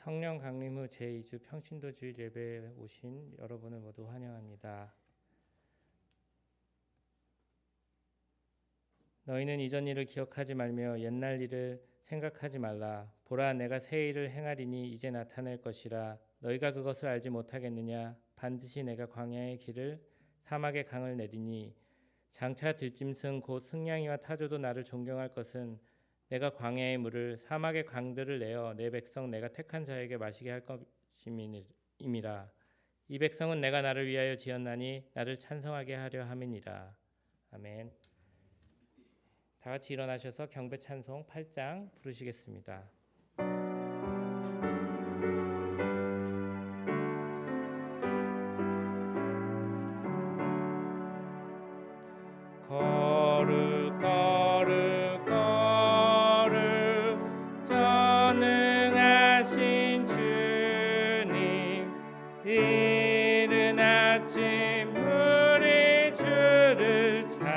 성령 강림 후 제2주 평신도 주일 예배에 오신 여러분을 모두 환영합니다. 너희는 이전 일을 기억하지 말며 옛날 일을 생각하지 말라. 보라, 내가 새 일을 행하리니 이제 나타낼 것이라. 너희가 그것을 알지 못하겠느냐? 반드시 내가 광야의 길을 사막의 강을 내리니 장차 들짐승 곧 승냥이와 타조도 나를 존경할 것은 내가 광야의 물을 사막의 강들을 내어 내 백성 내가 택한 자에게 마시게 할 것임이라. 이 백성은 내가 나를 위하여 지었나니 나를 찬송하게 하려 함이니라. 아멘. 다 같이 일어나셔서 경배 찬송 8장 부르시겠습니다. 거룩 거룩 거룩 전능하신 주님, 이른 아침 우리 주를 찬송합니다.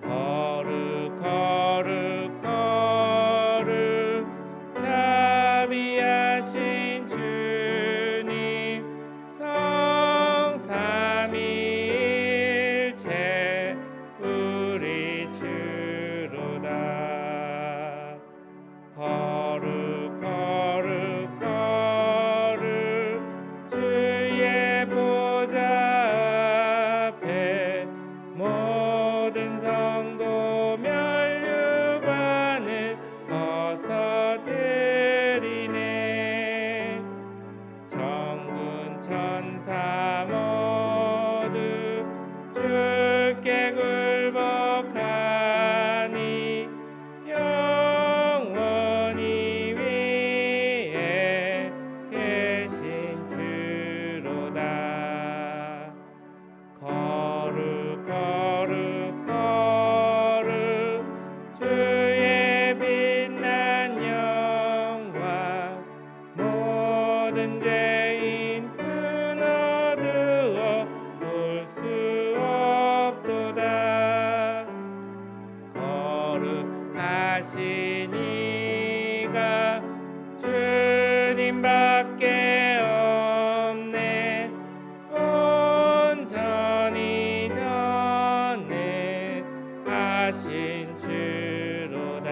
거룩 거룩 거룩 자비하신 주님, 성삼위일체 우리 주로다. 거룩 거룩 거룩 주의 보좌 앞에 모든 성도 면류관을 벗어드리네. 천군 천사 모두 주께 굴복하니 영원히 위에 계신 주로다. 거룩 거룩 거룩 주의 빛난 영광, 모든 죄인 끊어두어 볼 수 없도다. 거룩하신 이가 주님밖에 없네. 온전히 전능하신 주로다.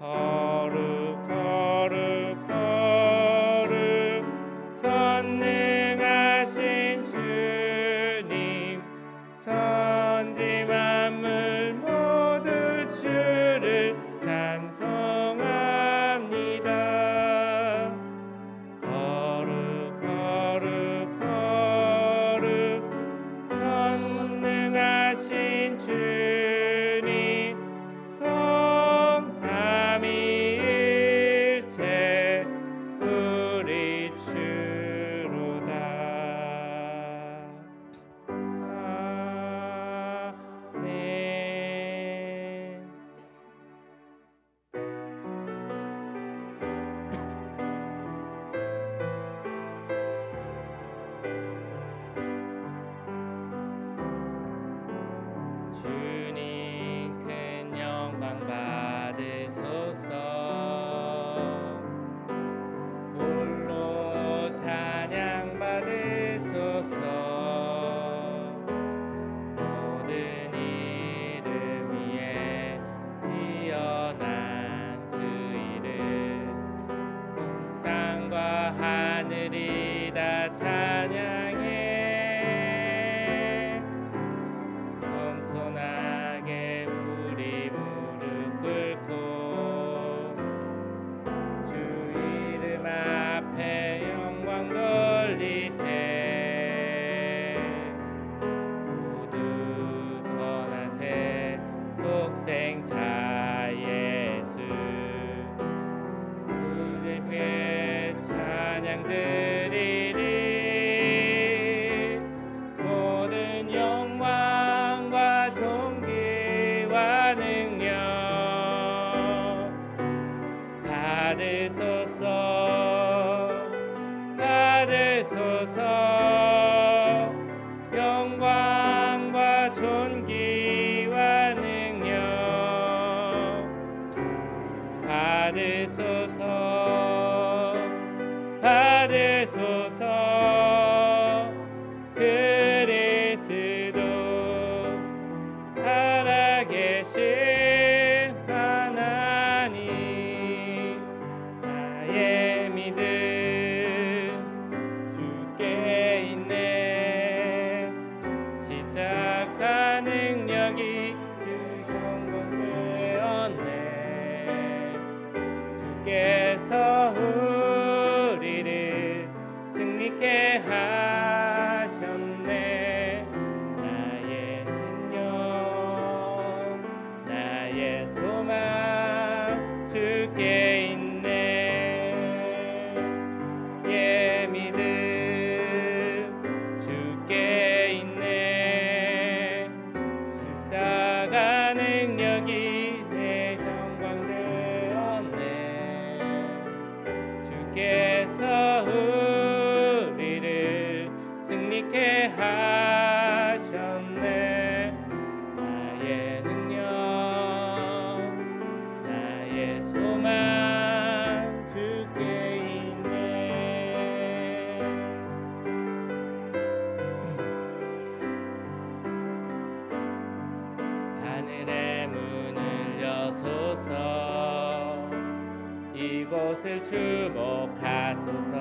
거룩 거룩 거룩 전능하신 주님, 천지 만물 모두 주를 찬송합니다. 거룩 거룩 거룩 전능하신 주님, 성삼위일체 우리 주로다. 아멘. 주님 큰 영광 받으소서. 홀로 찬양 받으소서. 모든 이름 위에 뛰어난 그 이름, 땅과 하늘이 다 찬양해. 겸손하게 우리 무릎 꿇고 주 이름 앞에 영광 돌리세. 모두 선하세 독생자 예수, 주님께 찬양 드리리. 모든 영광과 존귀와 능력 받으소서. 받으소서. 영광과 존귀와 능력 받으소서 받으소서 그리스도 살아계신 하나님 나의 믿음 주께 있네 십자가 능력이 그 영광 되었네 주께서 우리를 승리케 하셨네 나의 능력 나의 소망 주께 있네 예 믿음 주께 있네 십자가 능력이 내 영광 되었네 주께서 우리를 승리케 하셨네 나의 능력 나의 소망 주께 있네 하늘의 문을 여소서 이곳을 주목하소서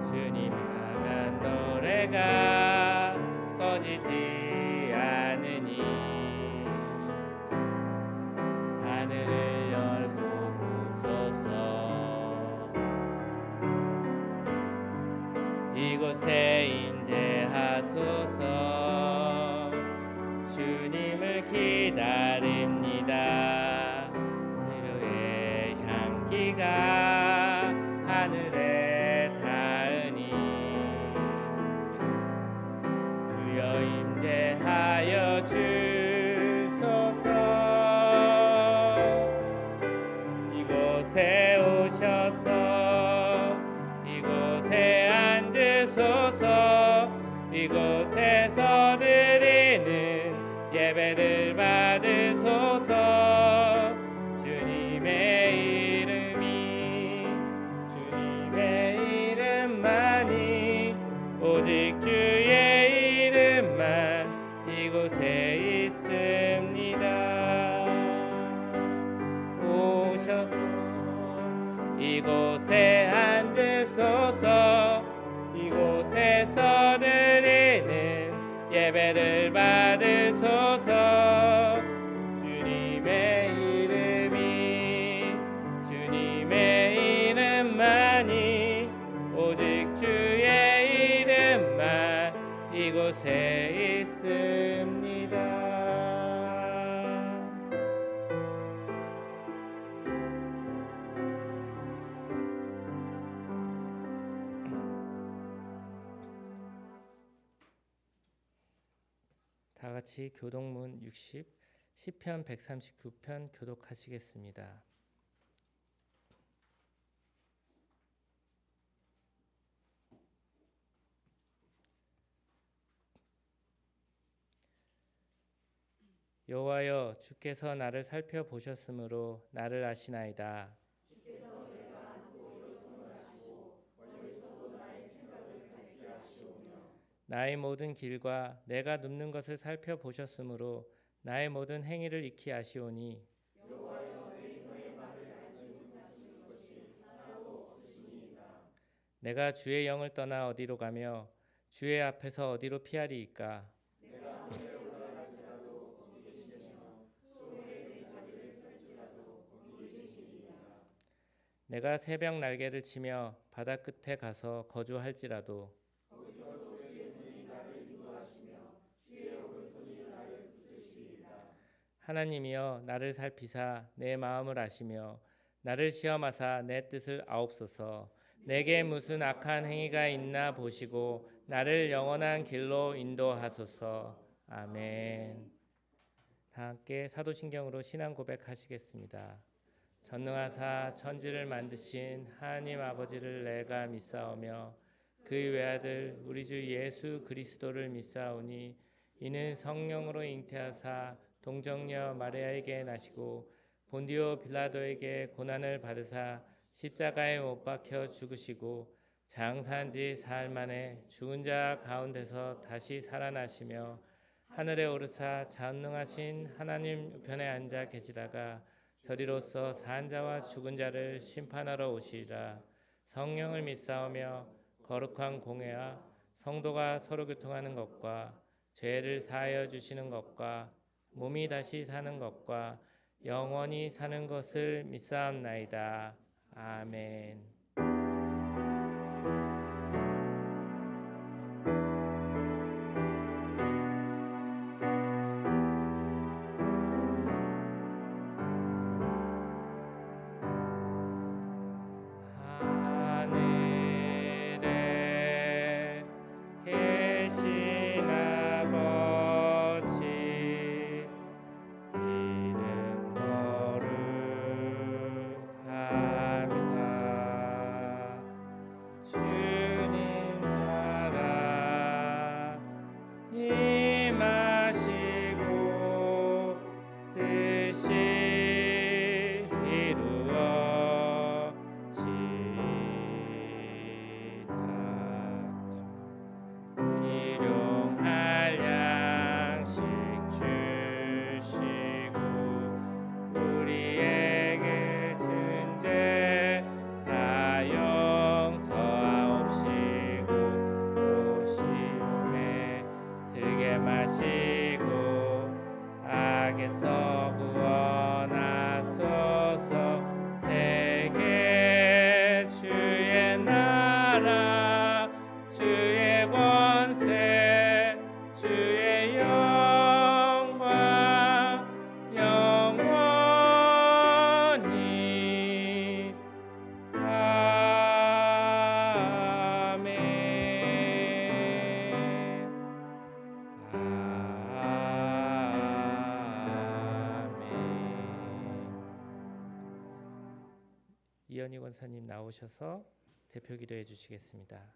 주님 향한 노래가 꺼지지 않으니 하늘을 열고 보소서 이곳에 임재하소서 주님을 기다립니다 치료의 향기가 하늘에 닿으니 주여 임재하여 주소서 이곳에 오셔서 이곳에 앉으소서 이곳에서 드리는 예배를 받으소서 주님의 이름만이 오직 주의 이름만 이곳에 있습니다 오셔서 이곳에 앉으소서 이곳에서 드리는 예배를 받으소서 주님의 이름만이 오직 주의 이름만 이곳에 있습니다 다 같이 교독문 60 시편 139편 교독하시겠습니다. 여호와여 주께서 나를 살펴보셨으므로 나를 아시나이다. 나의 모든 길과 내가 눕는 것을 살펴보셨으므로 나의 모든 행위를 익히 아시오니 내가 주의 영을 떠나 어디로 가며 주의 앞에서 어디로 피하리이까. 내가 새벽 날개를 치며 바다 끝에 가서 거주할지라도 하나님이여 나를 살피사 내 마음을 아시며 나를 시험하사 내 뜻을 아옵소서. 내게 무슨 악한 행위가 있나 보시고 나를 영원한 길로 인도하소서. 아멘. 다 함께 사도신경으로 신앙 고백하시겠습니다. 전능하사 천지를 만드신 하나님 아버지를 내가 믿사오며 그의 외아들 우리 주 예수 그리스도를 믿사오니 이는 성령으로 잉태하사 동정녀 마리아에게 나시고 본디오 빌라도에게 고난을 받으사 십자가에 못 박혀 죽으시고 장사한 지 사흘 만에 죽은 자 가운데서 다시 살아나시며 하늘에 오르사 전능하신 하나님 우편에 앉아 계시다가 저리로서 산 자와 죽은 자를 심판하러 오시리라. 성령을 믿사오며 거룩한 공회와 성도가 서로 교통하는 것과 죄를 사하여 주시는 것과 몸이 다시 사는 것과 영원히 사는 것을 믿사옵나이다. 아멘. 하늘에 계신 아버지 이름 거룩합니다. 주님 나라 임하시고 뜻이 이루어지이다. 일용할 양식 주시고 우리에게 진 죄 다 용서하옵시고 또 시험에 들게 마시고 악에서 구원하소서. 대개 주의 나라 주의 권세 주의 영광 영원히 아멘. 이현희 권사님 나오셔서 대표 기도해 주시겠습니다.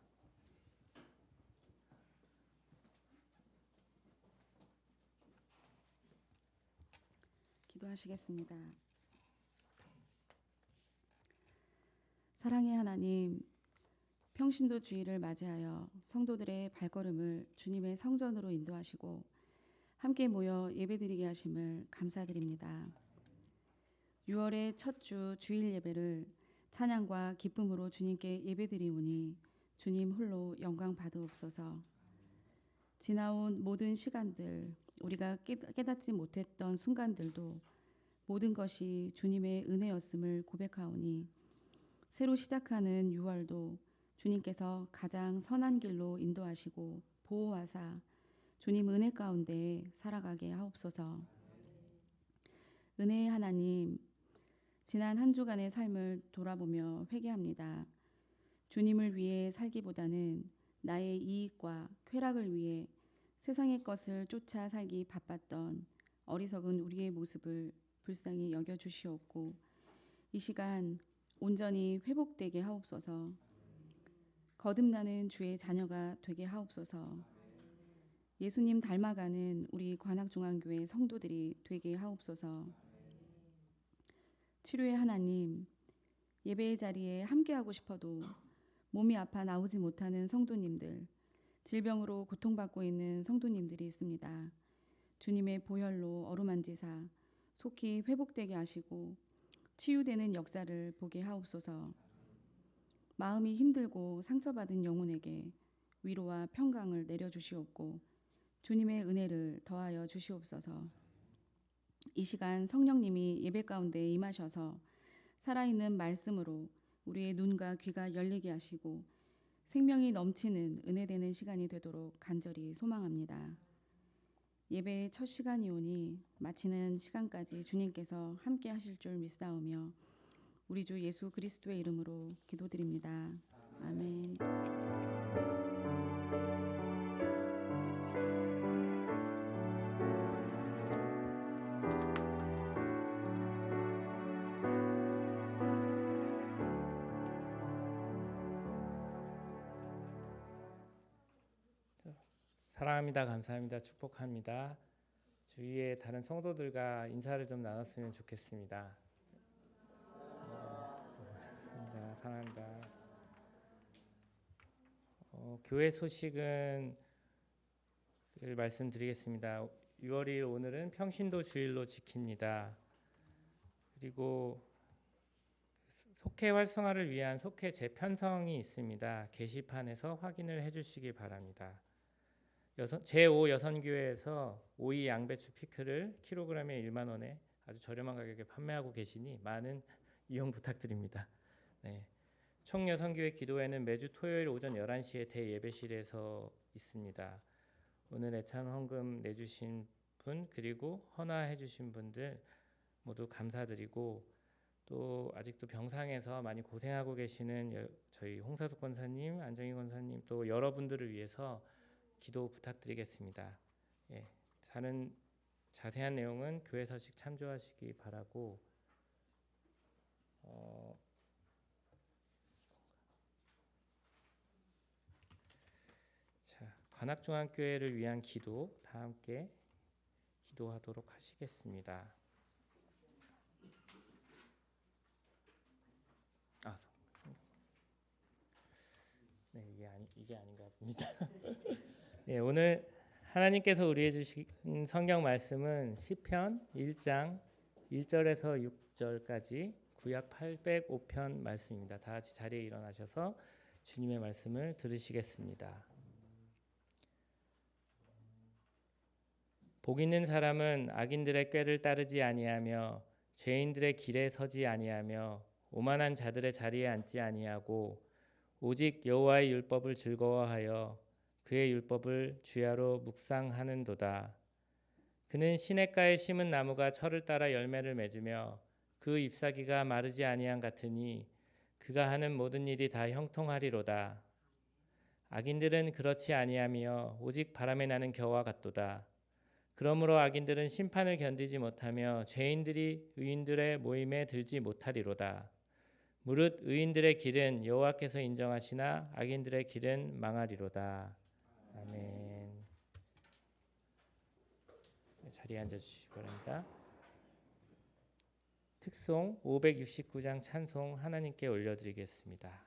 기도하시겠습니다. 사랑의 하나님, 평신도 주일을 맞이하여 성도들의 발걸음을 주님의 성전으로 인도하시고 함께 모여 예배드리게 하심을 감사드립니다. 6월의 첫 주 주일 예배를 찬양과 기쁨으로 주님께 예배드리오니 주님 홀로 영광 받으옵소서. 지나온 모든 시간들, 우리가 깨닫지 못했던 순간들도 모든 것이 주님의 은혜였음을 고백하오니 새로 시작하는 6월도 주님께서 가장 선한 길로 인도하시고 보호하사 주님 은혜 가운데 살아가게 하옵소서. 은혜의 하나님, 지난 한 주간의 삶을 돌아보며 회개합니다. 주님을 위해 살기보다는 나의 이익과 쾌락을 위해 세상의 것을 쫓아 살기 바빴던 어리석은 우리의 모습을 불쌍히 여겨주시옵고 이 시간 온전히 회복되게 하옵소서. 거듭나는 주의 자녀가 되게 하옵소서. 예수님 닮아가는 우리 관악중앙교회 성도들이 되게 하옵소서. 치료의 하나님, 예배의 자리에 함께하고 싶어도 몸이 아파 나오지 못하는 성도님들, 질병으로 고통받고 있는 성도님들이 있습니다. 주님의 보혈로 어루만지사 속히 회복되게 하시고 치유되는 역사를 보게 하옵소서. 마음이 힘들고 상처받은 영혼에게 위로와 평강을 내려주시옵고 주님의 은혜를 더하여 주시옵소서. 이 시간 성령님이 예배 가운데 임하셔서 살아있는 말씀으로 우리의 눈과 귀가 열리게 하시고 생명이 넘치는 은혜되는 시간이 되도록 간절히 소망합니다. 예배의 첫 시간이오니 마치는 시간까지 주님께서 함께 하실 줄 믿사오며 우리 주 예수 그리스도의 이름으로 기도드립니다. 아멘. 사랑합니다. 감사합니다. 축복합니다. 주위에 다른 성도들과 인사를 좀 나눴으면 좋겠습니다. 감사합니다. 교회 소식은 말씀드리겠습니다. 6월 2일 오늘은 평신도 주일로 지킵니다. 그리고 속회 활성화를 위한 속회 재편성이 있습니다. 게시판에서 확인을 해주시기 바랍니다. 제5 여선교회에서 오이 양배추 피클을 킬로그램에 1만 원에 아주 저렴한 가격에 판매하고 계시니 많은 이용 부탁드립니다. 네. 총여선교회 기도회는 매주 토요일 오전 11시에 대예배실에서 있습니다. 오늘 애찬 헌금 내주신 분 그리고 헌화해 주신 분들 모두 감사드리고 또 아직도 병상에서 많이 고생하고 계시는 저희 홍사숙 권사님, 안정희 권사님 또 여러분들을 위해서 기도 부탁드리겠습니다. 예, 다른 자세한 내용은 교회 서식 참조하시기 바라고 자, 관악중앙교회를 위한 기도 다 함께 기도하도록 하시겠습니다. 네, 이게 아닌가 봅니다. 네, 오늘 하나님께서 우리에게 주신 성경 말씀은 시편 1장 1절에서 6절까지 구약 805편 말씀입니다. 다 같이 자리에 일어나셔서 주님의 말씀을 들으시겠습니다. 복 있는 사람은 악인들의 꾀를 따르지 아니하며 죄인들의 길에 서지 아니하며 오만한 자들의 자리에 앉지 아니하고 오직 여호와의 율법을 즐거워하여 그의 율법을 주야로 묵상하는도다. 그는 시냇가에 심은 나무가 철을 따라 열매를 맺으며 그 잎사귀가 마르지 아니함 같으니 그가 하는 모든 일이 다 형통하리로다. 악인들은 그렇지 아니하며 오직 바람에 나는 겨와 같도다. 그러므로 악인들은 심판을 견디지 못하며 죄인들이 의인들의 모임에 들지 못하리로다. 무릇 의인들의 길은 여호와께서 인정하시나 악인들의 길은 망하리로다. 아멘. 자리에 앉아주시기 바랍니다. 특송 569장 찬송 하나님께 올려드리겠습니다.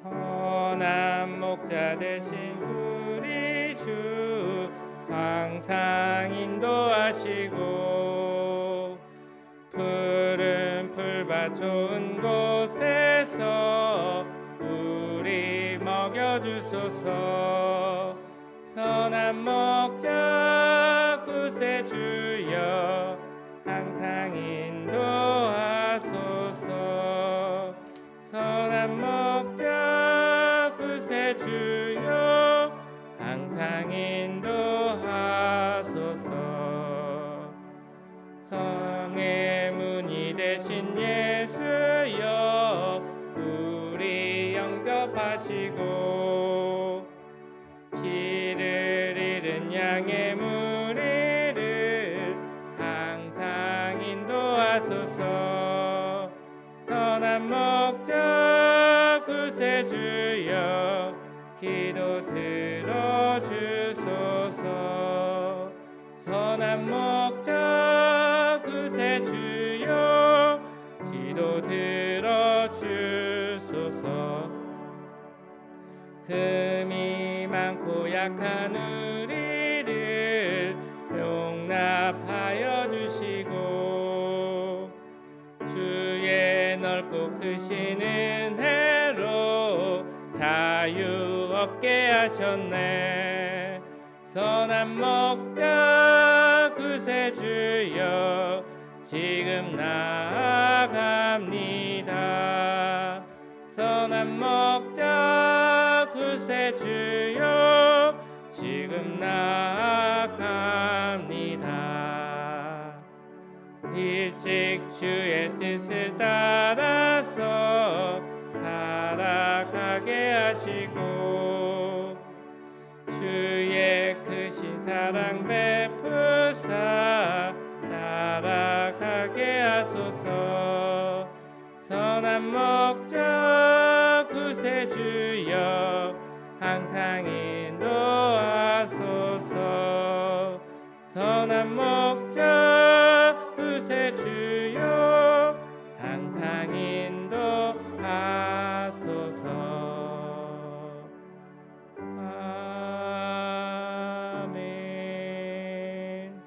선한 목자 되신 우리 주 항상 인도하시고 푸른 풀밭 좋은 곳에서 우리 먹여주소서. 선한 목자 구세주여 항상 인도하소서. 선한 목자 구세주여 항상 인도하소서. 성의 문이 되신 예수여 우리 영접하시고 길을 잃은 양의 무리를 항상 인도하소서. 선한 목자 구세주여 기도 들어주소서. 선한 목자 구세주여 기도 들어주소서. 흠이 많고 약한 우리를 용납하여 주시고 주의 넓고 크신 은혜로 자유 얻게 하셨네. 선한 목자 구세주여 지금 나아갑니다. 선한 목자 구세주여 지금 나아갑니다. 일찍 주의 뜻을 따라서 살아가게 하시고 주의 크신 사랑 베푸사 따라가게 하소서. 선한 목자 구세주여 항상 인도하소서. 밥 먹자 그새 주여 항상 인도하소서. 아멘.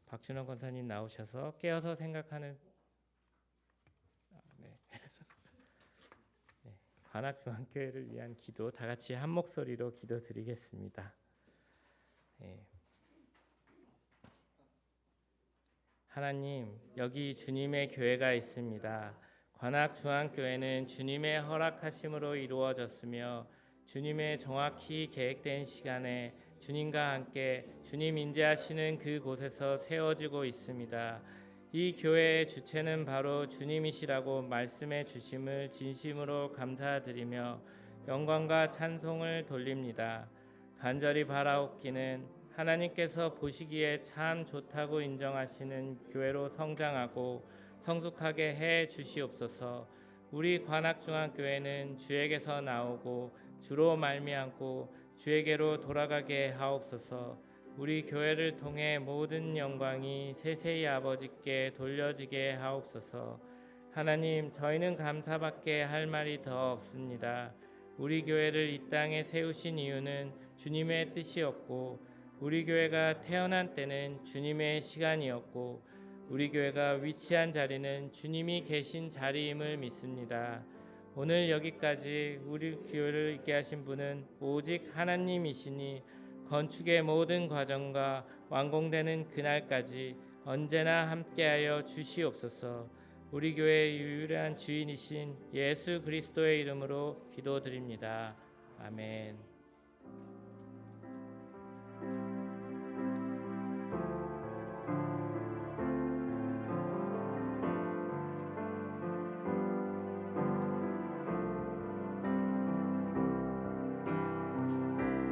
박준원 권사님 나오셔서 깨어서 생각하는 네. 네. 관악중앙교회를 위한 기도 다 같이 한 목소리로 기도드리겠습니다. 네. 하나님, 여기 주님의 교회가 있습니다. 관악중앙교회는 주님의 허락하심으로 이루어졌으며 주님의 정확히 계획된 시간에 주님과 함께 주님 인도하시는 그곳에서 세워지고 있습니다. 이 교회의 주체는 바로 주님이시라고 말씀해 주심을 진심으로 감사드리며 영광과 찬송을 돌립니다. 간절히 바라옵기는 하나님께서 보시기에 참 좋다고 인정하시는 교회로 성장하고 성숙하게 해 주시옵소서. 우리 관악중앙교회는 주에게서 나오고 주로 말미암고 주에게로 돌아가게 하옵소서. 우리 교회를 통해 모든 영광이 세세히 아버지께 돌려지게 하옵소서. 하나님, 저희는 감사밖에 할 말이 더 없습니다. 우리 교회를 이 땅에 세우신 이유는 주님의 뜻이었고 우리 교회가 태어난 때는 주님의 시간이었고 우리 교회가 위치한 자리는 주님이 계신 자리임을 믿습니다. 오늘 여기까지 우리 교회를 있게 하신 분은 오직 하나님이시니 건축의 모든 과정과 완공되는 그날까지 언제나 함께하여 주시옵소서. 우리 교회의 유일한 주인이신 예수 그리스도의 이름으로 기도드립니다. 아멘.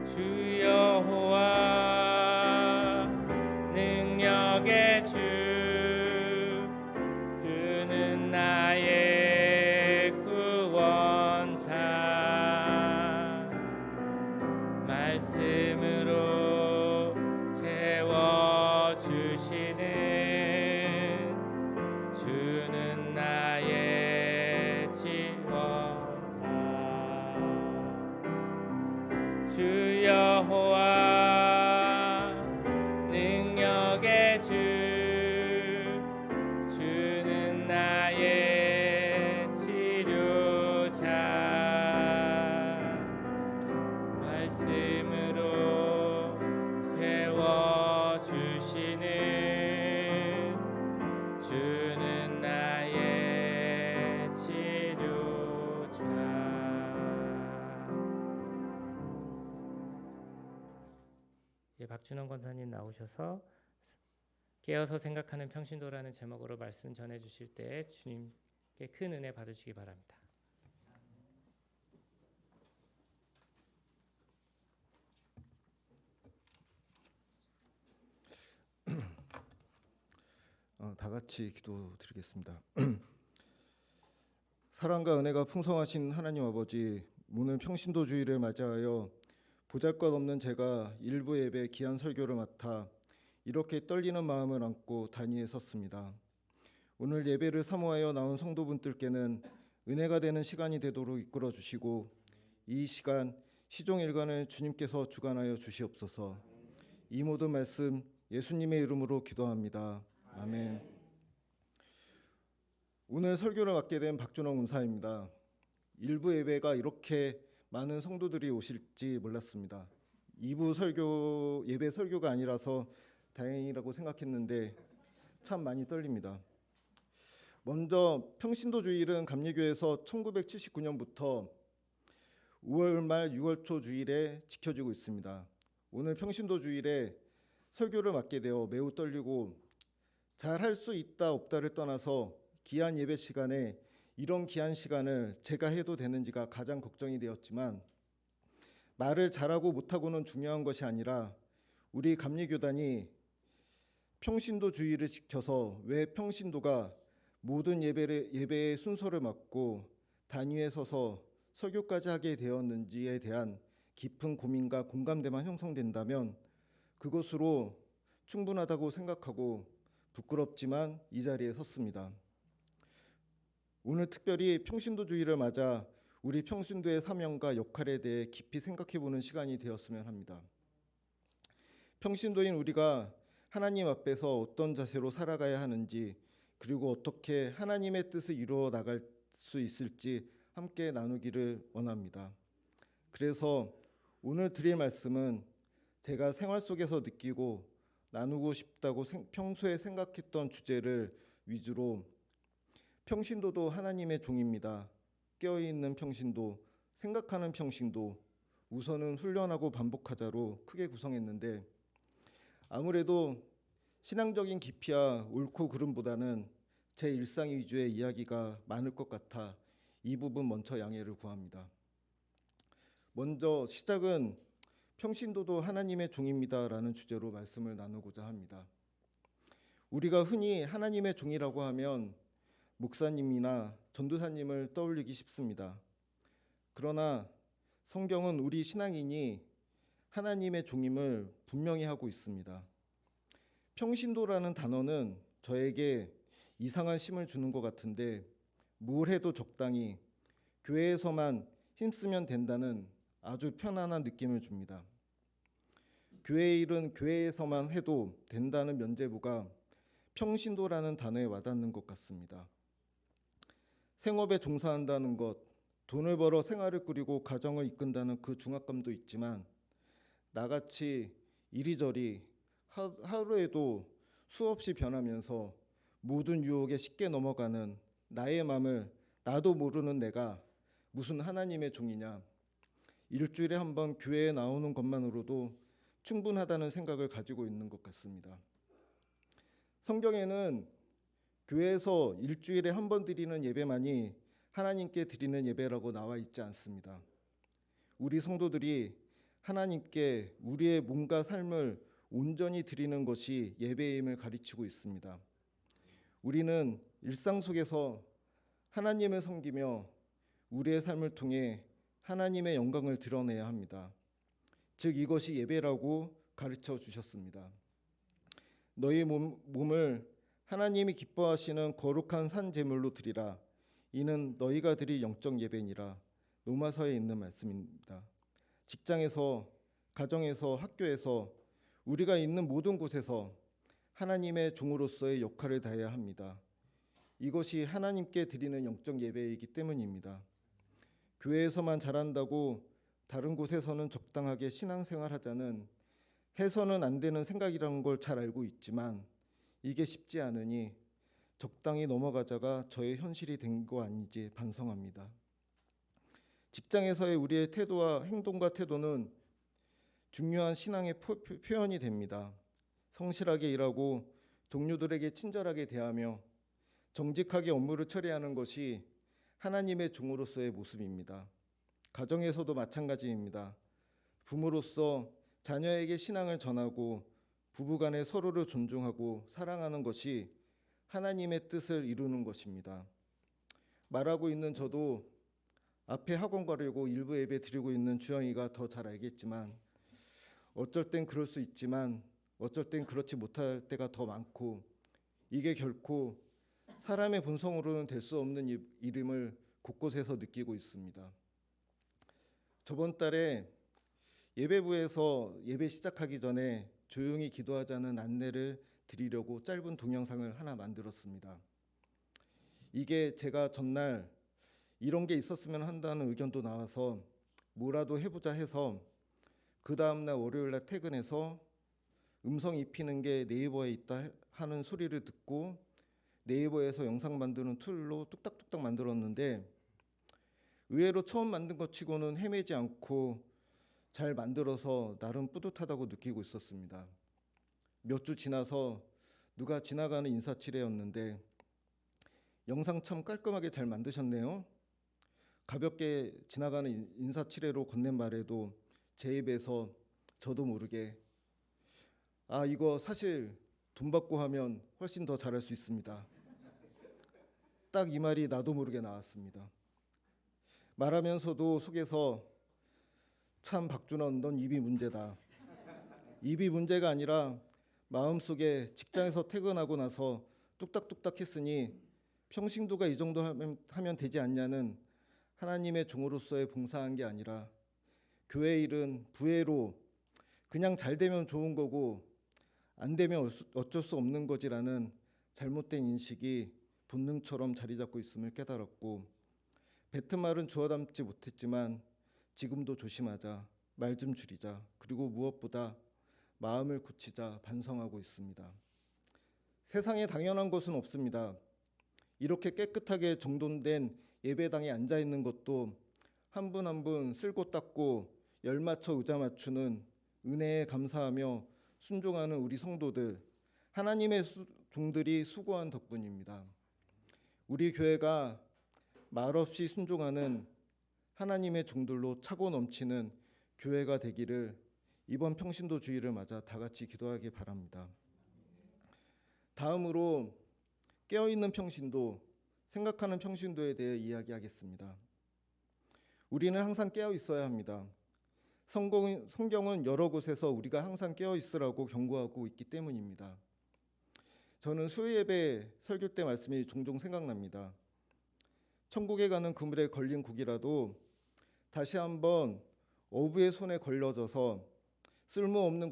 주 여호와 능력의 주 주는 나의 구원자 말씀으로 채워주시는 주는 나의 지원자 주 여호와 능력의 주 주는 나의 치료자 말씀으로 채워주시는 주는 나의 치료자. 예, 박준원 권사님 나오셔서 깨어서 생각하는 평신도라는 제목으로 말씀 전해 주실 때 주님께 큰 은혜 받으시기 바랍니다. 다 같이 기도드리겠습니다. 사랑과 은혜가 풍성하신 하나님 아버지, 오늘 평신도 주일을 맞이하여 보잘것없는 제가 일부 예배 귀한 설교를 맡아 이렇게 떨리는 마음을 안고 단위에 섰습니다. 오늘 예배를 사모하여 나온 성도분들께는 은혜가 되는 시간이 되도록 이끌어 주시고 이 시간 시종일관을 주님께서 주관하여 주시옵소서. 이 모든 말씀 예수님의 이름으로 기도합니다. 아멘. 오늘 설교를 맡게 된 박준원 군사입니다. 일부 예배가 이렇게 많은 성도들이 오실지 몰랐습니다. 2부 설교 예배 설교가 아니라서 다행이라고 생각했는데 참 많이 떨립니다. 먼저 평신도 주일은 감리교에서 1979년부터 5월 말 6월 초 주일에 지켜지고 있습니다. 오늘 평신도 주일에 설교를 맡게 되어 매우 떨리고 잘 할 수 있다 없다를 떠나서 귀한 예배 시간에 이런 귀한 시간을 제가 해도 되는지가 가장 걱정이 되었지만 말을 잘하고 못하고는 중요한 것이 아니라 우리 감리교단이 평신도 주의를 지켜서 왜 평신도가 모든 예배의 순서를 맡고 단위에 서서 설교까지 하게 되었는지에 대한 깊은 고민과 공감대만 형성된다면 그것으로 충분하다고 생각하고 부끄럽지만 이 자리에 섰습니다. 오늘 특별히 평신도주의를 맞아 우리 평신도의 사명과 역할에 대해 깊이 생각해보는 시간이 되었으면 합니다. 평신도인 우리가 하나님 앞에서 어떤 자세로 살아가야 하는지, 그리고 어떻게 하나님의 뜻을 이루어 나갈 수 있을지 함께 나누기를 원합니다. 그래서 오늘 드릴 말씀은 제가 생활 속에서 느끼고 나누고 싶다고 평소에 생각했던 주제를 위주로, 평신도도 하나님의 종입니다. 깨어있는 평신도, 생각하는 평신도, 우선은 훈련하고 반복하자로 크게 구성했는데, 아무래도 신앙적인 깊이야 옳고 그름보다는 제 일상 위주의 이야기가 많을 것 같아 이 부분 먼저 양해를 구합니다. 먼저 시작은 평신도도 하나님의 종입니다라는 주제로 말씀을 나누고자 합니다. 우리가 흔히 하나님의 종이라고 하면 목사님이나 전도사님을 떠올리기 쉽습니다. 그러나 성경은 우리 신앙인이 하나님의 종임을 분명히 하고 있습니다. 평신도라는 단어는 저에게 이상한 심을 주는 것 같은데, 뭘 해도 적당히 교회에서만 힘쓰면 된다는 아주 편안한 느낌을 줍니다. 교회 일은 교회에서만 해도 된다는 면죄부가 평신도라는 단어에 와닿는 것 같습니다. 생업에 종사한다는 것, 돈을 벌어 생활을 꾸리고 가정을 이끈다는 그 중압감도 있지만, 나같이 이리저리 하루에도 수없이 변하면서 모든 유혹에 쉽게 넘어가는 나의 마음을 나도 모르는 내가 무슨 하나님의 종이냐, 일주일에 한 번 교회에 나오는 것만으로도 충분하다는 생각을 가지고 있는 것 같습니다. 성경에는 교회에서 일주일에 한 번 드리는 예배만이 하나님께 드리는 예배라고 나와 있지 않습니다. 우리 성도들이 하나님께 우리의 몸과 삶을 온전히 드리는 것이 예배임을 가르치고 있습니다. 우리는 일상 속에서 하나님을 섬기며 우리의 삶을 통해 하나님의 영광을 드러내야 합니다. 즉 이것이 예배라고 가르쳐 주셨습니다. 너희 몸을 하나님이 기뻐하시는 거룩한 산 제물로 드리라. 이는 너희가 드릴 영적 예배니라. 로마서에 있는 말씀입니다. 직장에서, 가정에서, 학교에서, 우리가 있는 모든 곳에서 하나님의 종으로서의 역할을 다해야 합니다. 이것이 하나님께 드리는 영적 예배이기 때문입니다. 교회에서만 잘한다고 다른 곳에서는 적당하게 신앙생활하자는 해서는 안 되는 생각이라는 걸 잘 알고 있지만, 이게 쉽지 않으니 적당히 넘어가자가 저의 현실이 된 거 아닌지 반성합니다. 직장에서의 우리의 태도와 행동과 태도는 중요한 신앙의 표현이 됩니다. 성실하게 일하고 동료들에게 친절하게 대하며 정직하게 업무를 처리하는 것이 하나님의 종으로서의 모습입니다. 가정에서도 마찬가지입니다. 부모로서 자녀에게 신앙을 전하고 부부간에 서로를 존중하고 사랑하는 것이 하나님의 뜻을 이루는 것입니다. 말하고 있는 저도 앞에 학원 가려고 일부 예배 드리고 있는 주영이가 더 잘 알겠지만, 어쩔 땐 그럴 수 있지만 어쩔 땐 그렇지 못할 때가 더 많고, 이게 결코 사람의 본성으로는 될 수 없는 일임을 곳곳에서 느끼고 있습니다. 저번 달에 예배부에서 예배 시작하기 전에 조용히 기도하자는 안내를 드리려고 짧은 동영상을 하나 만들었습니다. 이게 제가 전날 이런 게 있었으면 한다는 의견도 나와서 뭐라도 해보자 해서 그 다음날 월요일날 퇴근해서 음성 입히는 게 네이버에 있다 하는 소리를 듣고 네이버에서 영상 만드는 툴로 뚝딱뚝딱 만들었는데, 의외로 처음 만든 것 치고는 헤매지 않고 잘 만들어서 나름 뿌듯하다고 느끼고 있었습니다. 몇 주 지나서 누가 지나가는 인사치레였는데, 영상 참 깔끔하게 잘 만드셨네요. 가볍게 지나가는 인사치레로 건넨 말에도 제 입에서 저도 모르게 이거 사실 돈 받고 하면 훨씬 더 잘할 수 있습니다. 딱 이 말이 나도 모르게 나왔습니다. 말하면서도 속에서 참 박준원 넌 입이 문제다. 입이 문제가 아니라 마음속에 직장에서 퇴근하고 나서 뚝딱뚝딱 했으니 평신도가 이 정도 하면 되지 않냐는 하나님의 종으로서의 봉사한 게 아니라 교회 일은 부회로 그냥 잘 되면 좋은 거고 안 되면 어쩔 수 없는 거지라는 잘못된 인식이 본능처럼 자리 잡고 있음을 깨달았고, 뱉은 말은 주워 담지 못했지만 지금도 조심하자, 말 좀 줄이자, 그리고 무엇보다 마음을 고치자 반성하고 있습니다. 세상에 당연한 것은 없습니다. 이렇게 깨끗하게 정돈된 예배당에 앉아 있는 것도 한 분 한 분 쓸고 닦고 열 맞춰 의자 맞추는 은혜에 감사하며 순종하는 우리 성도들, 하나님의 종들이 수고한 덕분입니다. 우리 교회가 말없이 순종하는 하나님의 종들로 차고 넘치는 교회가 되기를 이번 평신도 주일을 맞아 다 같이 기도하기 바랍니다. 다음으로 깨어있는 평신도, 생각하는 평신도에 대해 이야기하겠습니다. 우리는 항상 깨어 있어야 합니다. 성경은 여러 곳에서 우리가 항상 깨어 있으라고 경고하고 있기 때문입니다. 저는 수요예배 설교 때 말씀이 종종 생각납니다. 천국에 가는 그물에 걸린 고기라도 다시 한번 어부의 손에 걸려져서 쓸모없는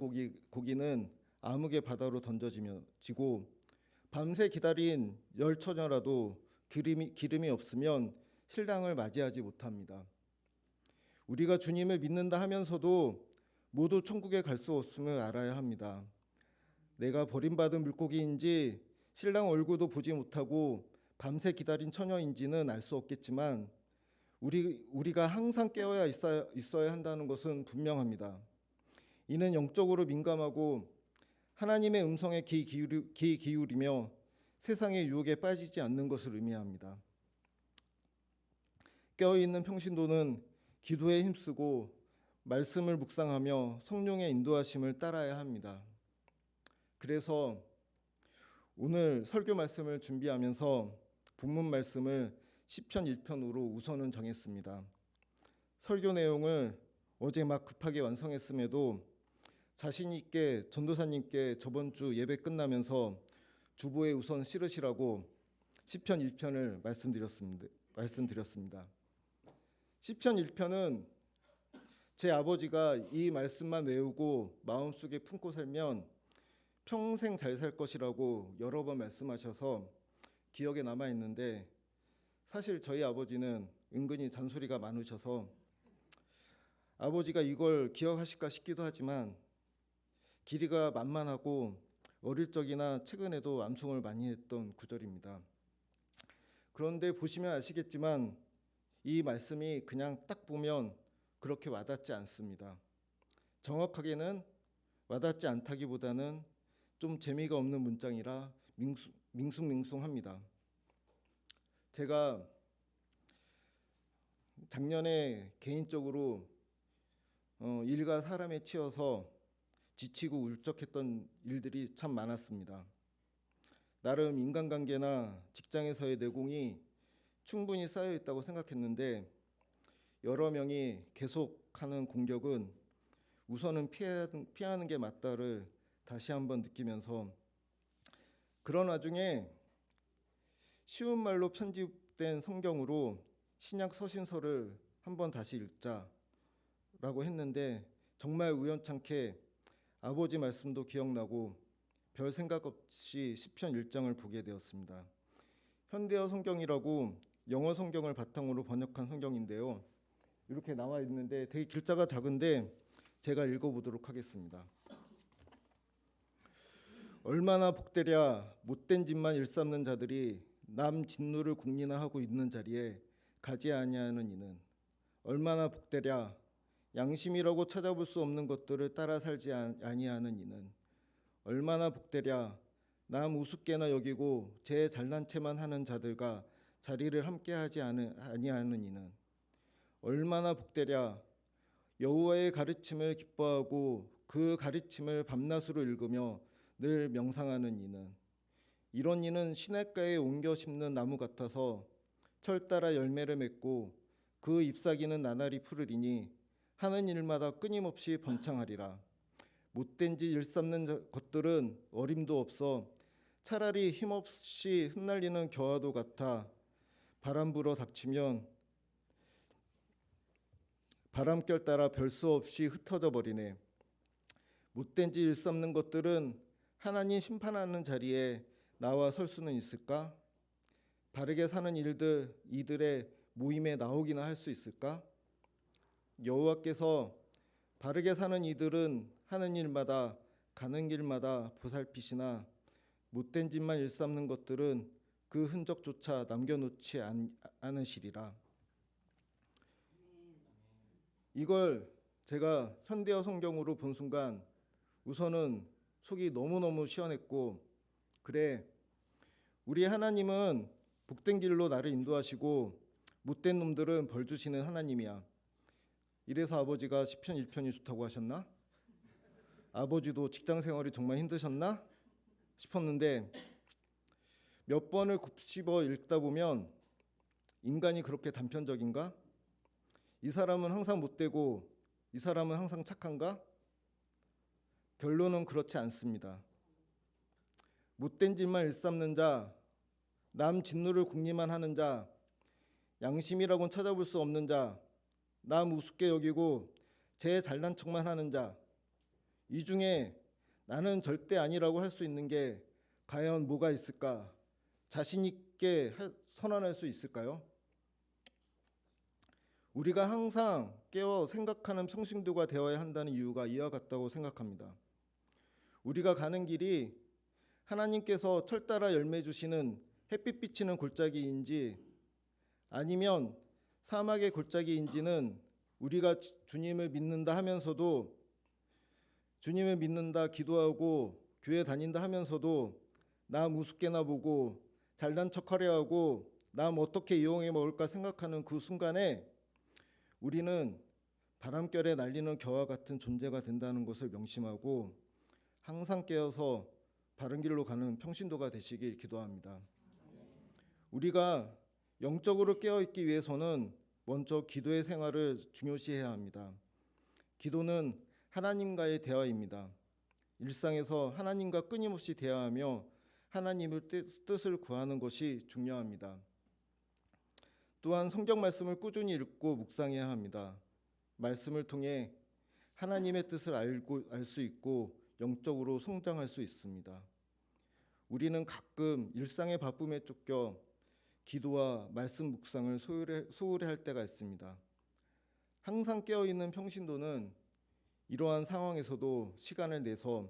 고기는 암흑의 바다로 던져지고, 밤새 기다린 열처녀라도 기름이 없으면 신랑을 맞이하지 못합니다. 우리가 주님을 믿는다 하면서도 모두 천국에 갈 수 없음을 알아야 합니다. 내가 버림받은 물고기인지 신랑 얼굴도 보지 못하고 밤새 기다린 처녀인지는 알 수 없겠지만 우리가 항상 깨어야 있어야 한다는 것은 분명합니다. 이는 영적으로 민감하고 하나님의 음성에 귀 기울이며 세상의 유혹에 빠지지 않는 것을 의미합니다. 깨어있는 평신도는 기도에 힘쓰고 말씀을 묵상하며 성령의 인도하심을 따라야 합니다. 그래서 오늘 설교 말씀을 준비하면서 본문 말씀을 시편 1편으로 우선은 정했습니다. 설교 내용을 어제 막 급하게 완성했음에도 자신 있게 전도사님께 저번 주 예배 끝나면서 주보에 우선 실으시라고 시편 1편을 말씀드렸습니다. 시편 1편은 제 아버지가 이 말씀만 외우고 마음속에 품고 살면 평생 잘 살 것이라고 여러 번 말씀하셔서 기억에 남아 있는데, 사실 저희 아버지는 은근히 잔소리가 많으셔서 아버지가 이걸 기억하실까 싶기도 하지만 길이가 만만하고 어릴 적이나 최근에도 암송을 많이 했던 구절입니다. 그런데 보시면 아시겠지만 이 말씀이 그냥 딱 보면 그렇게 와닿지 않습니다. 정확하게는 와닿지 않다기보다는 좀 재미가 없는 문장이라 밍숭밍숭합니다. 제가 작년에 개인적으로 일과 사람에 치여서 지치고 울적했던 일들이 참 많았습니다. 나름 인간관계나 직장에서의 내공이 충분히 쌓여 있다고 생각했는데 여러 명이 계속하는 공격은 우선은 피하는 게 맞다를 다시 한번 느끼면서, 그런 와중에 쉬운 말로 편집된 성경으로 신약 서신서를 한번 다시 읽자라고 했는데 정말 우연찮게 아버지 말씀도 기억나고 별 생각 없이 시편 1장을 보게 되었습니다. 현대어 성경이라고 영어 성경을 바탕으로 번역한 성경인데요. 이렇게 나와 있는데 되게 글자가 작은데 제가 읽어보도록 하겠습니다. 얼마나 복되랴, 못된 짓만 일삼는 자들이 남 진노를 국리나하고 있는 자리에 가지 아니하는 이는. 얼마나 복되랴, 양심이라고 찾아볼 수 없는 것들을 따라 살지 아니하는 이는. 얼마나 복되랴, 남 우습게나 여기고 제 잘난 체만 하는 자들과 자리를 함께하지 아니하는 이는. 얼마나 복되랴, 여호와의 가르침을 기뻐하고 그 가르침을 밤낮으로 읽으며 늘 명상하는 이는. 이런 이는 시냇가에 옮겨 심는 나무 같아서 철 따라 열매를 맺고 그 잎사귀는 나날이 푸르리니 하는 일마다 끊임없이 번창하리라. 못된 짓 일삼는 것들은 어림도 없어 차라리 힘없이 흩날리는 겨와도 같아 바람 불어 닥치면 바람결 따라 별 수 없이 흩어져 버리네. 못된 짓 일삼는 것들은 하나님 심판하는 자리에 나와 설 수는 있을까? 바르게 사는 이들의 모임에 나오기나 할 수 있을까? 여호와께서 바르게 사는 이들은 하는 일마다 가는 길마다 보살피시나 못된 짓만 일삼는 것들은 그 흔적조차 남겨놓지 않으시리라. 이걸 제가 현대어 성경으로 본 순간 우선은 속이 너무너무 시원했고, 그래, 우리 하나님은 복된 길로 나를 인도하시고 못된 놈들은 벌 주시는 하나님이야. 이래서 아버지가 시편 1편이 좋다고 하셨나? 아버지도 직장 생활이 정말 힘드셨나? 싶었는데 몇 번을 곱씹어 읽다 보면 인간이 그렇게 단편적인가? 이 사람은 항상 못되고 이 사람은 항상 착한가? 결론은 그렇지 않습니다. 못된 짓만 일삼는 자, 남 진노를 궁리만 하는 자, 양심이라고는 찾아볼 수 없는 자, 남 우습게 여기고 제 잘난 척만 하는 자, 이 중에 나는 절대 아니라고 할 수 있는 게 과연 뭐가 있을까? 자신 있게 선언할 수 있을까요? 우리가 항상 깨어 생각하는 평신도가 되어야 한다는 이유가 이와 같다고 생각합니다. 우리가 가는 길이 하나님께서 철 따라 열매 주시는 햇빛 비치는 골짜기인지 아니면 사막의 골짜기인지는 우리가 주님을 믿는다 하면서도, 주님을 믿는다 기도하고 교회 다닌다 하면서도 남 우습게나 보고 잘난 척하려 하고 남 어떻게 이용해 먹을까 생각하는 그 순간에 우리는 바람결에 날리는 겨와 같은 존재가 된다는 것을 명심하고 항상 깨어서 바른 길로 가는 평신도가 되시길 기도합니다. 우리가 영적으로 깨어있기 위해서는 먼저 기도의 생활을 중요시해야 합니다. 기도는 하나님과의 대화입니다. 일상에서 하나님과 끊임없이 대화하며 하나님의 뜻을 구하는 것이 중요합니다. 또한 성경 말씀을 꾸준히 읽고 묵상해야 합니다. 말씀을 통해 하나님의 뜻을 알 수 있고 영적으로 성장할 수 있습니다. 우리는 가끔 일상의 바쁨에 쫓겨 기도와 말씀 묵상을 소홀히 할 때가 있습니다. 항상 깨어있는 평신도는 이러한 상황에서도 시간을 내서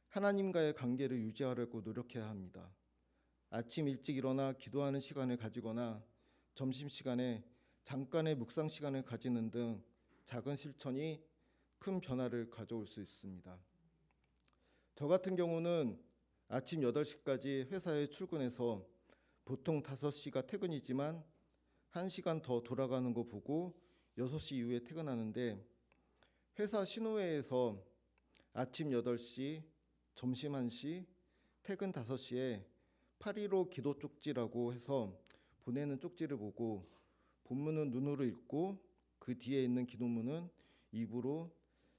하나님과의 관계를 유지하려고 노력해야 합니다. 아침 일찍 일어나 기도하는 시간을 가지거나 점심시간에 잠깐의 묵상 시간을 가지는 등 작은 실천이 큰 변화를 가져올 수 있습니다. 저 같은 경우는 아침 8시까지 회사에 출근해서 보통 5시가 퇴근이지만 1시간 더 돌아가는 거 보고 6시 이후에 퇴근하는데, 회사 신호회에서 아침 8시, 점심 1시, 퇴근 5시에 8.15 기도 쪽지라고 해서 보내는 쪽지를 보고 본문은 눈으로 읽고 그 뒤에 있는 기도문은 입으로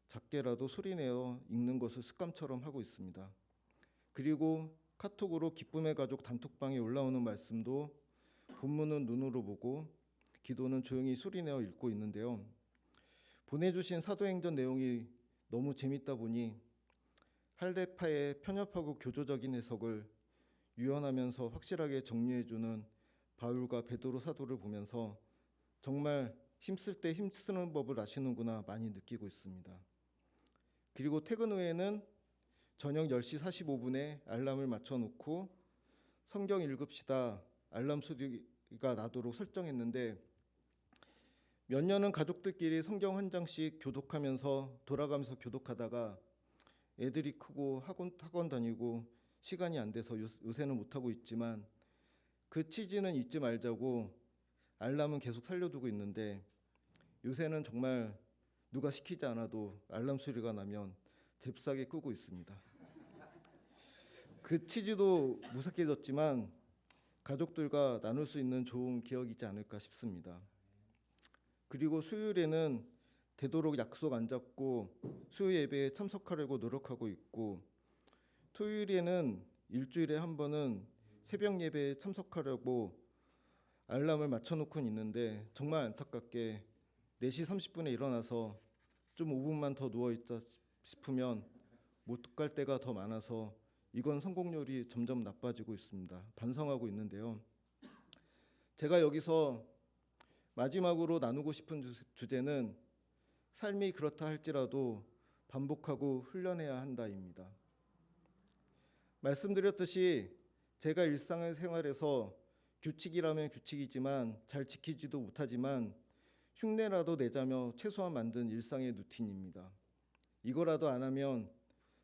작게라도 소리내어 읽는 것을 습관처럼 하고 있습니다. 그리고 카톡으로 기쁨의 가족 단톡방에 올라오는 말씀도 본문은 눈으로 보고 기도는 조용히 소리내어 읽고 있는데요. 보내주신 사도행전 내용이 너무 재밌다 보니 할례파의 편협하고 교조적인 해석을 유연하면서 확실하게 정리해주는 바울과 베드로 사도를 보면서 정말 힘쓸 때 힘쓰는 법을 아시는구나 많이 느끼고 있습니다. 그리고 퇴근 후에는 저녁 10시 45분에 알람을 맞춰놓고 성경 읽읍시다 알람 소리가 나도록 설정했는데, 몇 년은 가족들끼리 성경 한 장씩 교독하면서 돌아가면서 교독하다가 애들이 크고 학원 다니고 시간이 안 돼서 요새는 못하고 있지만 그 취지는 잊지 말자고 알람은 계속 살려두고 있는데, 요새는 정말 누가 시키지 않아도 알람 소리가 나면 잽싸게 끄고 있습니다. 그 취지도 무색해졌지만 가족들과 나눌 수 있는 좋은 기억이지 않을까 싶습니다. 그리고 수요일에는 되도록 약속 안 잡고 수요 예배에 참석하려고 노력하고 있고, 토요일에는 일주일에 한 번은 새벽 예배에 참석하려고 알람을 맞춰놓고 있는데, 정말 안타깝게 4시 30분에 일어나서 좀 5분만 더 누워있다 싶으면 못 갈 때가 더 많아서 이건 성공률이 점점 나빠지고 있습니다. 반성하고 있는데요. 제가 여기서 마지막으로 나누고 싶은 주제는 삶이 그렇다 할지라도 반복하고 훈련해야 한다입니다. 말씀드렸듯이 제가 일상생활에서 규칙이라면 규칙이지만 잘 지키지도 못하지만 흉내라도 내자며 최소한 만든 일상의 루틴입니다. 이거라도 안 하면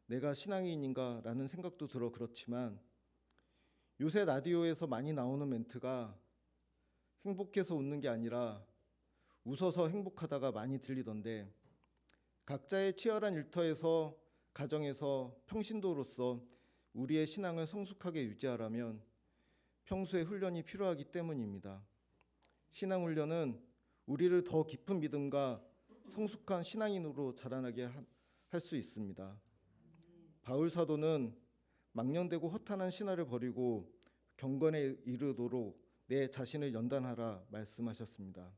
내가 신앙인인가 라는 생각도 들어 그렇지만, 요새 라디오에서 많이 나오는 멘트가 행복해서 웃는 게 아니라 웃어서 행복하다가 많이 들리던데, 각자의 치열한 일터에서 가정에서 평신도로서 우리의 신앙을 성숙하게 유지하려면 평소에 훈련이 필요하기 때문입니다. 신앙 훈련은 우리를 더 깊은 믿음과 성숙한 신앙인으로 자라나게 할 수 있습니다. 바울 사도는 망령되고 허탄한 신화를 버리고 경건에 이르도록 내 자신을 연단하라 말씀하셨습니다.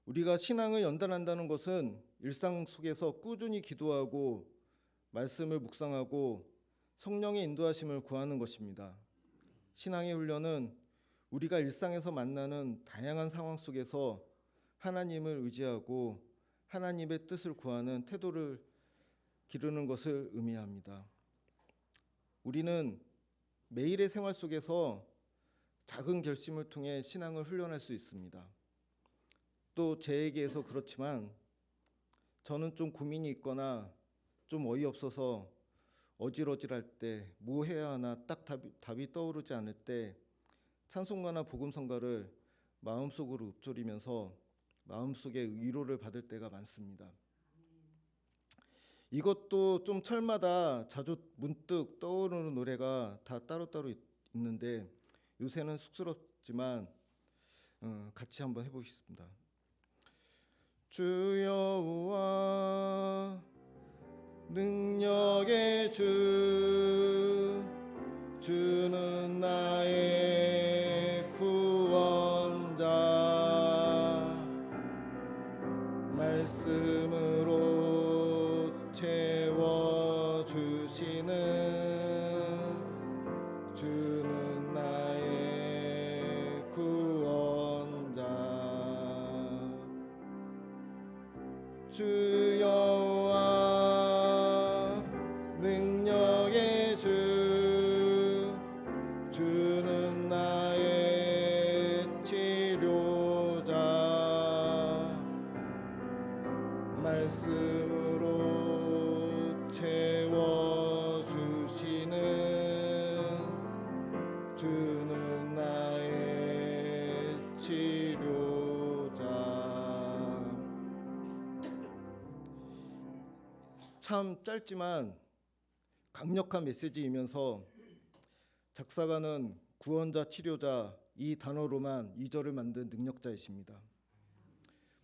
우리가 신앙을 연단한다는 것은 일상 속에서 꾸준히 기도하고 말씀을 묵상하고 성령의 인도하심을 구하는 것입니다. 신앙의 훈련은 우리가 일상에서 만나는 다양한 상황 속에서 하나님을 의지하고 하나님의 뜻을 구하는 태도를 기르는 것을 의미합니다. 우리는 매일의 생활 속에서 작은 결심을 통해 신앙을 훈련할 수 있습니다. 또 제에게서 그렇지만 저는 좀 고민이 있거나 좀 어이없어서 어질어질할 때, 뭐 해야 하나 딱 답이 떠오르지 않을 때 찬송가나 복음성가를 마음속으로 읊조리면서 마음속에 위로를 받을 때가 많습니다. 이것도 좀 철마다 자주 문득 떠오르는 노래가 다 따로따로 있는데 요새는 쑥스럽지만 같이 한번 해보겠습니다. 주여와 능력의 주는 나의 구원자, 말씀으로 채워주시는 주는 나의 구원자. 주여와 능력의 주는 나의 치료자, 말씀으로 채워주시는 주는 나의 치료자. 참 짧지만 강력한 메시지이면서 작사가는 구원자, 치료자 이 단어로만 2절을 만든 능력자이십니다.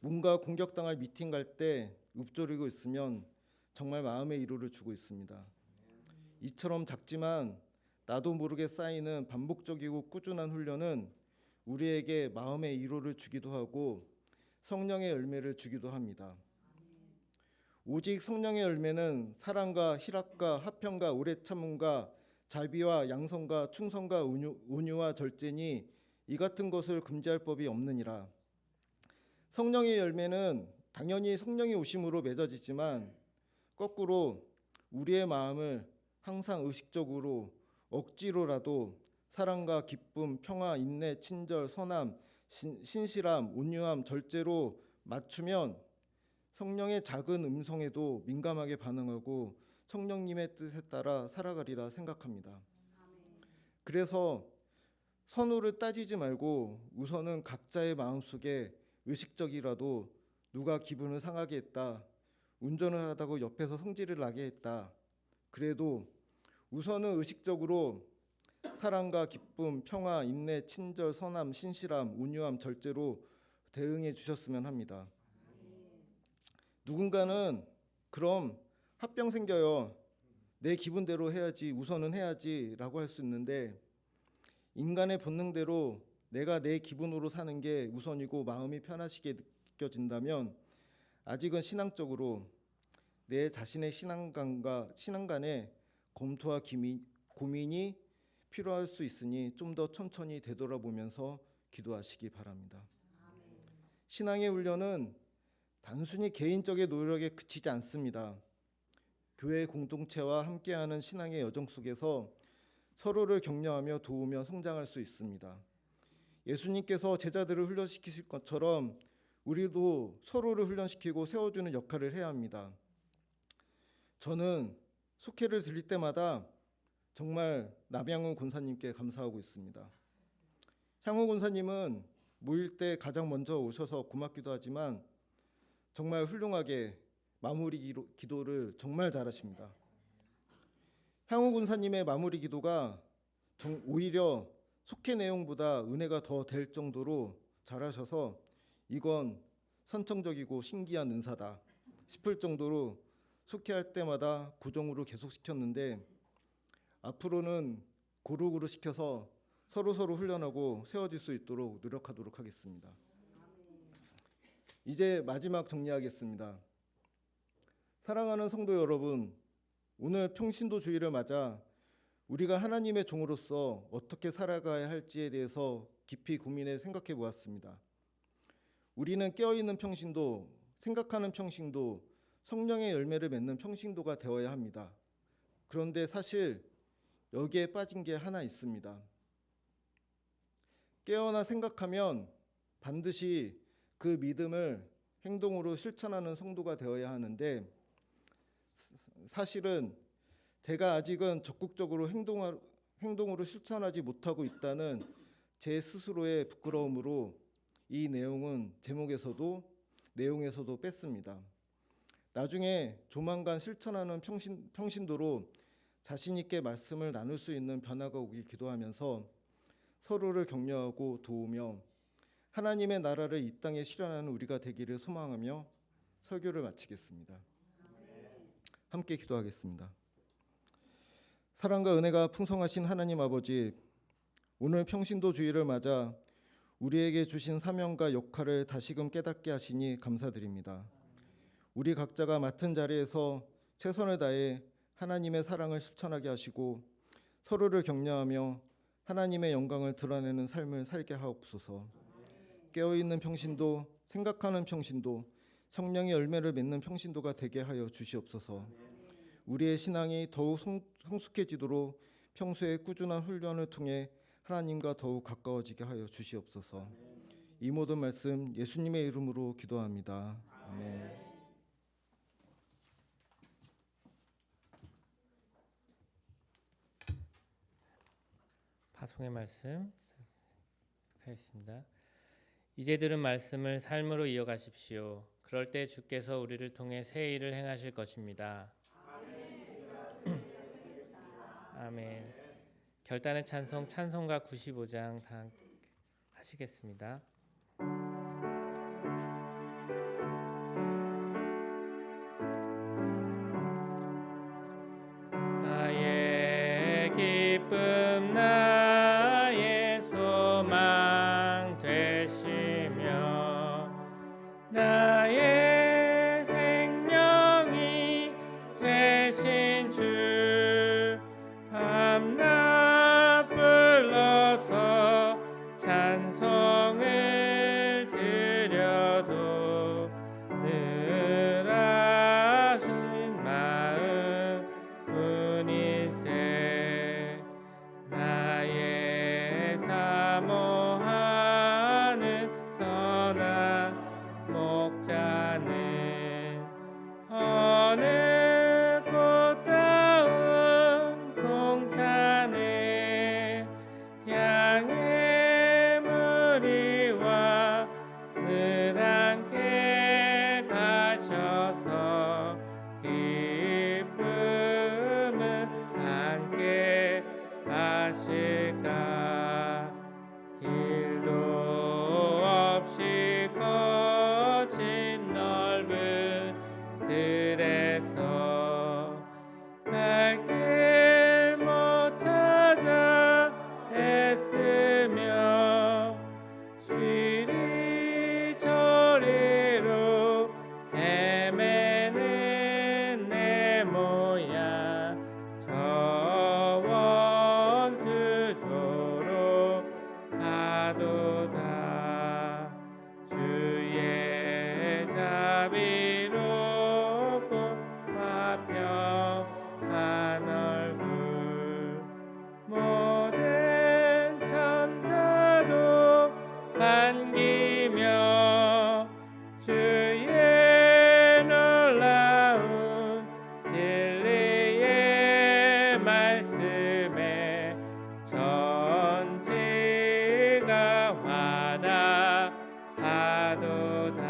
뭔가 공격당할 미팅 갈 때 읊조리고 있으면 정말 마음의 위로를 주고 있습니다. 이처럼 작지만 나도 모르게 쌓이는 반복적이고 꾸준한 훈련은 우리에게 마음의 위로를 주기도 하고 성령의 열매를 주기도 합니다. 오직 성령의 열매는 사랑과 희락과 화평과 오래 참음과 자비와 양성과 충성과 온유와 절제니 이 같은 것을 금지할 법이 없느니라. 성령의 열매는 당연히 성령이 오심으로 맺어지지만 거꾸로 우리의 마음을 항상 의식적으로 억지로라도 사랑과 기쁨, 평화, 인내, 친절, 선함, 신실함, 온유함, 절제로 맞추면 성령의 작은 음성에도 민감하게 반응하고 성령님의 뜻에 따라 살아가리라 생각합니다. 그래서 선호를 따지지 말고 우선은 각자의 마음속에 의식적이라도 누가 기분을 상하게 했다, 운전을 하다가 옆에서 성질을 나게 했다, 그래도 우선은 의식적으로 사랑과 기쁨, 평화, 인내, 친절, 선함, 신실함, 온유함, 절제로 대응해 주셨으면 합니다. 누군가는 그럼 합병 생겨요. 내 기분대로 해야지, 우선은 해야지라고 할 수 있는데 인간의 본능대로 내가 내 기분으로 사는 게 우선이고 마음이 편하시게 느껴진다면 아직은 신앙적으로 내 자신의 신앙간에 검토와 고민이 필요할 수 있으니 좀 더 천천히 되돌아보면서 기도하시기 바랍니다. 신앙의 훈련은 단순히 개인적인 노력에 그치지 않습니다. 교회 공동체와 함께하는 신앙의 여정 속에서 서로를 격려하며 도우며 성장할 수 있습니다. 예수님께서 제자들을 훈련시키실 것처럼 우리도 서로를 훈련시키고 세워주는 역할을 해야 합니다. 저는 속회를 드릴 때마다 정말 남양훈 권사님께 감사하고 있습니다. 향후 권사님은 모일 때 가장 먼저 오셔서 고맙기도 하지만 정말 훌륭하게 마무리 기도를 정말 잘하십니다. 향후 권사님의 마무리 기도가 오히려 속회 내용보다 은혜가 더 될 정도로 잘하셔서 이건 선천적이고 신기한 은사다 싶을 정도로 속회할 때마다 구정으로 계속 시켰는데 앞으로는 고루고루 시켜서 서로 훈련하고 세워질 수 있도록 노력하도록 하겠습니다. 이제 마지막 정리하겠습니다. 사랑하는 성도 여러분, 오늘 평신도 주일을 맞아 우리가 하나님의 종으로서 어떻게 살아가야 할지에 대해서 깊이 고민해 생각해 보았습니다. 우리는 깨어있는 평신도, 생각하는 평신도, 성령의 열매를 맺는 평신도가 되어야 합니다. 그런데 사실 여기에 빠진 게 하나 있습니다. 깨어나 생각하면 반드시 그 믿음을 행동으로 실천하는 성도가 되어야 하는데 사실은 제가 아직은 적극적으로 행동으로 실천하지 못하고 있다는 제 스스로의 부끄러움으로 이 내용에서도 뺐습니다. 나중에 조만간 실천하는 평신도로 자신 있게 말씀을 나눌 수 있는 변화가 오길 기도하면서 서로를 격려하고 도우며 하나님의 나라를 이 땅에 실현하는 우리가 되기를 소망하며 설교를 마치겠습니다. 함께 기도하겠습니다. 사랑과 은혜가 풍성하신 하나님 아버지, 오늘 평신도 주일을 맞아 우리에게 주신 사명과 역할을 다시금 깨닫게 하시니 감사드립니다. 우리 각자가 맡은 자리에서 최선을 다해 하나님의 사랑을 실천하게 하시고 서로를 격려하며 하나님의 영광을 드러내는 삶을 살게 하옵소서. 깨어있는 평신도, 생각하는 평신도, 성령의 열매를 맺는 평신도가 되게 하여 주시옵소서. 우리의 신앙이 더욱 성숙해지도록 평소에 꾸준한 훈련을 통해 하나님과 더욱 가까워지게 하여 주시옵소서. 이 모든 말씀 예수님의 이름으로 기도합니다. 아멘. 파송의 말씀 하겠습니다. 이제 들은 말씀을 삶으로 이어가십시오. 그럴 때 주께서 우리를 통해 새 일을 행하실 것입니다. 아멘. 결단의 찬송가 95장 다 하시겠습니다. 나의 기쁨 나의 소망 되시며 나의 생명이 되신 주 밤낮 불러서 찬송을 속에서 갈 길 못 찾아 애쓰며 이리저리로 헤매는 내 모양 저 원수조로 하도다 주의 자비롭고 화평한 얼굴 모든 천사도 반기며 주의 놀라운 진리의 말씀에 전지가 화답하도다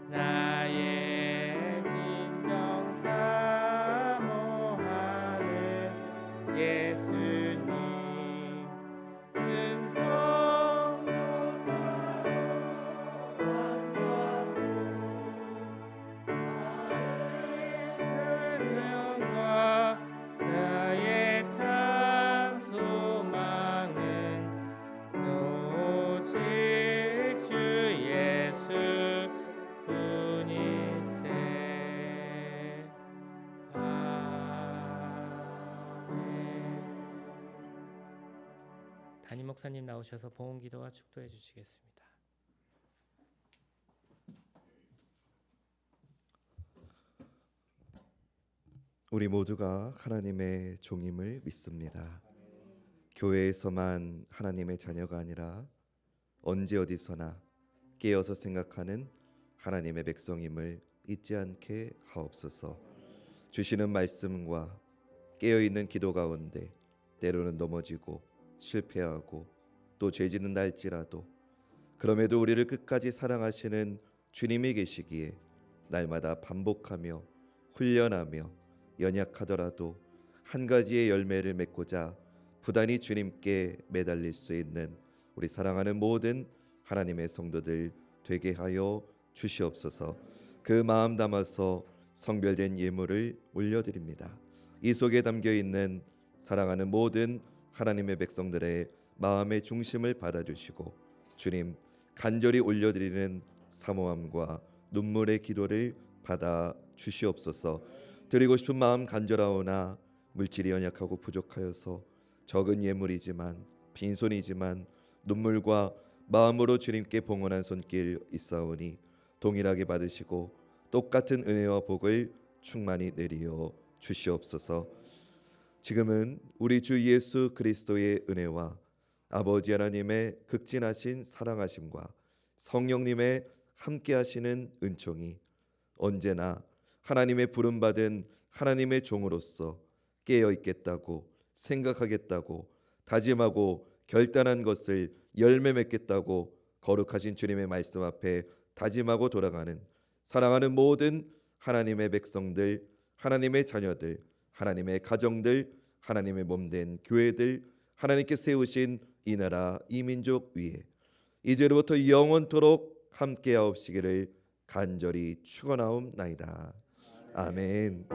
나의 진정 사모하는 예수님 음성조차도 반갑고 생명과 나의 참 소망은 오직 주 예수 뿐이세 아멘. 담임 목사님 나오셔서 봉헌 기도와 축도해 주시겠습니다. 우리 모두가 하나님의 종임을 믿습니다. 교회에서만 하나님의 자녀가 아니라 언제 어디서나 깨어서 생각하는 하나님의 백성임을 잊지 않게 하옵소서. 주시는 말씀과 깨어있는 기도 가운데 때로는 넘어지고 실패하고 또 죄짓는 날지라도 그럼에도 우리를 끝까지 사랑하시는 주님이 계시기에 날마다 반복하며 훈련하며 연약하더라도 한 가지의 열매를 맺고자 부단히 주님께 매달릴 수 있는 우리 사랑하는 모든 하나님의 성도들 되게 하여 주시옵소서. 그 마음 담아서 성별된 예물을 올려드립니다. 이 속에 담겨있는 사랑하는 모든 하나님의 백성들의 마음의 중심을 받아주시고 주님 간절히 올려드리는 사모함과 눈물의 기도를 받아 주시옵소서. 드리고 싶은 마음 간절하오나 물질이 연약하고 부족하여서 적은 예물이지만 빈손이지만 눈물과 마음으로 주님께 봉헌한 손길 있사오니 동일하게 받으시고 똑같은 은혜와 복을 충만히 내리어 주시옵소서. 지금은 우리 주 예수 그리스도의 은혜와 아버지 하나님의 극진하신 사랑하심과 성령님의 함께하시는 은총이 언제나 하나님의 부름받은 하나님의 종으로서 깨어있겠다고 생각하겠다고 다짐하고 결단한 것을 열매 맺겠다고 거룩하신 주님의 말씀 앞에 다짐하고 돌아가는 사랑하는 모든 하나님의 백성들, 하나님의 자녀들, 하나님의 가정들, 하나님의 몸된 교회들, 하나님께 세우신 이 나라 이 민족 위에 이제로부터 영원토록 함께하옵시기를 간절히 축원하옵나이다. 아멘.